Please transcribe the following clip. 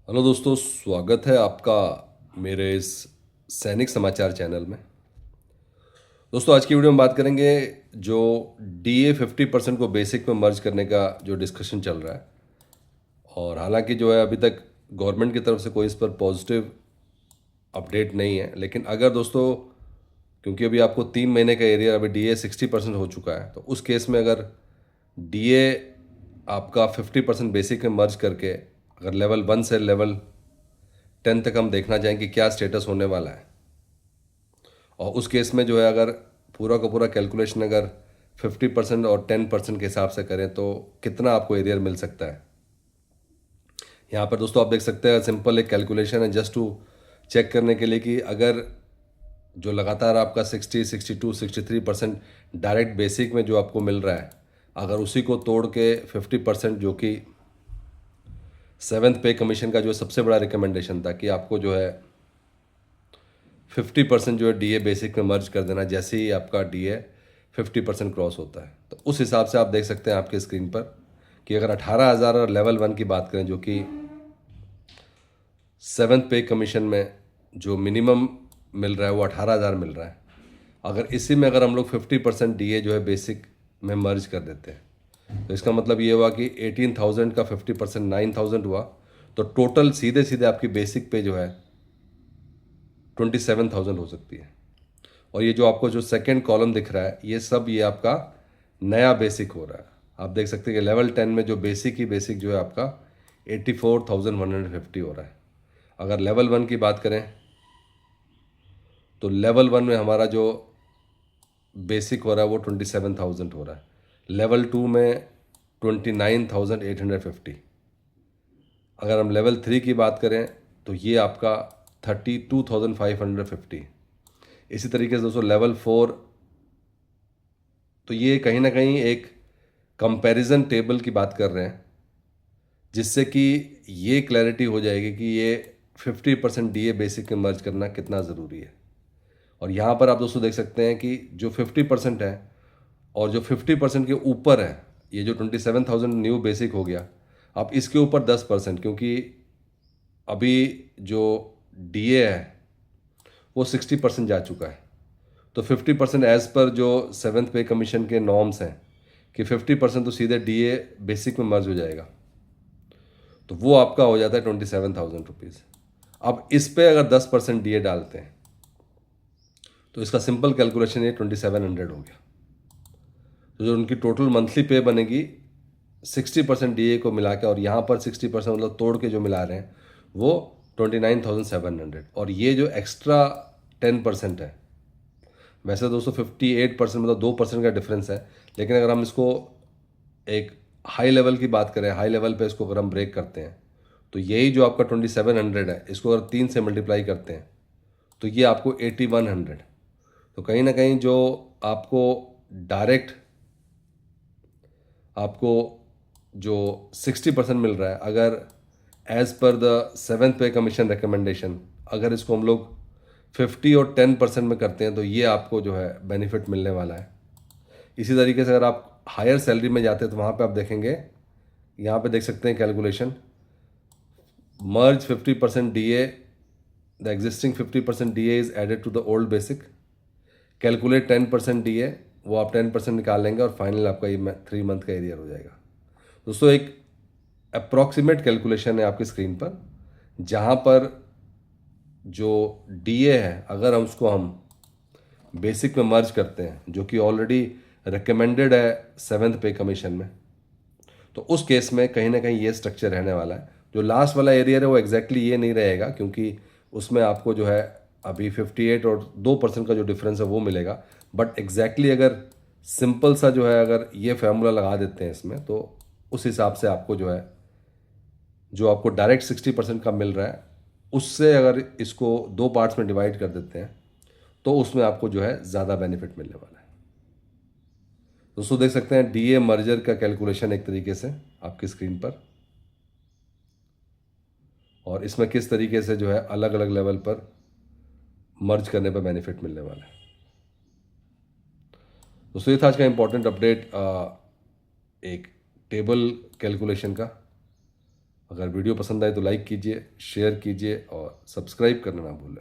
Hello दोस्तों, स्वागत है आपका मेरे इस सैनिक समाचार चैनल में। दोस्तों, आज की वीडियो में बात करेंगे जो DA 50% को बेसिक में मर्ज करने का जो डिस्कशन चल रहा है। और हालांकि जो है अभी तक गवर्नमेंट की तरफ से कोई इस पर पॉजिटिव अपडेट नहीं है, लेकिन अगर दोस्तों, क्योंकि अभी आपको 3 महीने का एरिया, अभी DA 60% हो चुका है, तो उस केस में अगर DA आपका 50% बेसिक में मर्ज करके अगर लेवल 1 से लेवल 10 तक हम देखना चाहें कि क्या स्टेटस होने वाला है, और उस केस में जो है अगर पूरा का पूरा कैलकुलेशन अगर 50% और 10% के हिसाब से करें तो कितना आपको एरियर मिल सकता है। यहाँ पर दोस्तों आप देख सकते हैं, सिंपल एक कैलकुलेशन है जस्ट टू चेक करने के लिए कि अगर जो लगातार आपका 60, 62, 63% डायरेक्ट बेसिक में जो आपको मिल रहा है, अगर उसी को तोड़ के 50% जो कि सेवन्थ पे कमीशन का जो सबसे बड़ा रिकमेंडेशन था कि आपको जो है 50% जो है DA बेसिक में मर्ज कर देना जैसे ही आपका DA 50% क्रॉस होता है। तो उस हिसाब से आप देख सकते हैं आपके स्क्रीन पर कि अगर 18,000 और लेवल 1 की बात करें, जो कि सेवन्थ पे कमीशन में जो मिनिमम मिल रहा है वो 18,000 मिल रहा है। अगर इसी में अगर हम लोग 50% DA जो है बेसिक में मर्ज कर देते हैं, तो इसका मतलब ये हुआ कि 18,000 का 50% 9,000 हुआ, तो टोटल सीधे सीधे आपकी बेसिक पे जो है 27,000 हो सकती है। और ये जो आपको जो सेकंड कॉलम दिख रहा है, ये सब ये आपका नया बेसिक हो रहा है। आप देख सकते हैं कि लेवल 10 में जो बेसिक ही बेसिक जो है आपका 84,150 हो रहा है। अगर लेवल 1 की बात करें तो लेवल 1 में हमारा जो बेसिक हो रहा है वो 27,000 हो रहा है। लेवल 2 में 29,850। अगर हम लेवल 3 की बात करें तो ये आपका 32,550। इसी तरीके से दोस्तों लेवल 4, तो ये कहीं ना कहीं एक कंपैरिजन टेबल की बात कर रहे हैं, जिससे कि ये क्लैरिटी हो जाएगी कि ये 50% DA बेसिक में मर्ज करना कितना ज़रूरी है। और यहाँ पर आप दोस्तों देख सकते हैं कि जो 50% है और जो 50% के ऊपर है, ये जो 27,000 न्यू बेसिक हो गया, आप इसके ऊपर 10%, क्योंकि अभी जो DA है वो 60% जा चुका है। तो 50% एज पर जो सेवन्थ पे कमीशन के नॉर्म्स हैं कि 50% तो सीधे DA बेसिक में मर्ज हो जाएगा, तो वो आपका हो जाता है 27,000 रुपीज़। अब इस पे अगर 10% DA डालते हैं तो इसका सिंपल कैलकुलेशन ये 2,700 हो गया। तो जो उनकी टोटल मंथली पे बनेगी 60% DA को मिला के, और यहाँ पर 60% मतलब तोड़ के जो मिला रहे हैं वो 29,700। और ये जो एक्स्ट्रा 10% है, वैसे दोस्तों 58% मतलब 2% का डिफरेंस है, लेकिन अगर हम इसको एक हाई लेवल की बात करें, हाई लेवल पे इसको अगर हम ब्रेक करते हैं तो यही जो आपका 2,700 है, इसको अगर 3 से मल्टीप्लाई करते हैं तो ये आपको 8,100। तो कहीं ना कहीं जो आपको डायरेक्ट आपको जो 60% मिल रहा है, अगर एज पर द सेवन्थ पे कमीशन रिकमेंडेशन, अगर इसको हम लोग 50 और 10% में करते हैं तो ये आपको जो है बेनिफिट मिलने वाला है। इसी तरीके से अगर आप हायर सैलरी में जाते हैं तो वहाँ पे आप देखेंगे, यहाँ पे देख सकते हैं calculation, merge 50% DA, the existing 50% DA is added to the old basic, calculate 10% DA, वो आप 10% निकाल लेंगे और फाइनल आपका ये 3 मंथ का एरियर हो जाएगा। दोस्तों, एक अप्रॉक्सीमेट कैलकुलेशन है आपकी स्क्रीन पर, जहाँ पर जो DA है अगर हम उसको हम बेसिक में मर्ज करते हैं, जो कि ऑलरेडी रिकमेंडेड है सेवन्थ पे कमीशन में, तो उस केस में कहीं ना कहीं ये स्ट्रक्चर रहने वाला है। जो लास्ट वाला एरिया है वो एग्जैक्टली ये नहीं रहेगा, क्योंकि उसमें आपको जो है अभी 58 और 2% का जो डिफरेंस है वो मिलेगा। बट एग्जैक्टली अगर सिंपल सा जो है अगर ये फार्मूला लगा देते हैं इसमें, तो उस हिसाब से आपको जो है जो आपको डायरेक्ट 60% का मिल रहा है, उससे अगर इसको 2 पार्ट्स में डिवाइड कर देते हैं तो उसमें आपको जो है ज़्यादा बेनिफिट मिलने वाला है। दोस्तों देख सकते हैं DA मर्जर का कैलकुलेशन एक तरीके से आपकी स्क्रीन पर, और इसमें किस तरीके से जो है अलग अलग लेवल पर मर्ज करने पर बेनिफिट मिलने वाला है। दोस्तों ये था आज का इंपॉर्टेंट अपडेट, एक टेबल कैलकुलेशन का। अगर वीडियो पसंद आए तो लाइक कीजिए, शेयर कीजिए और सब्सक्राइब करना ना भूलें।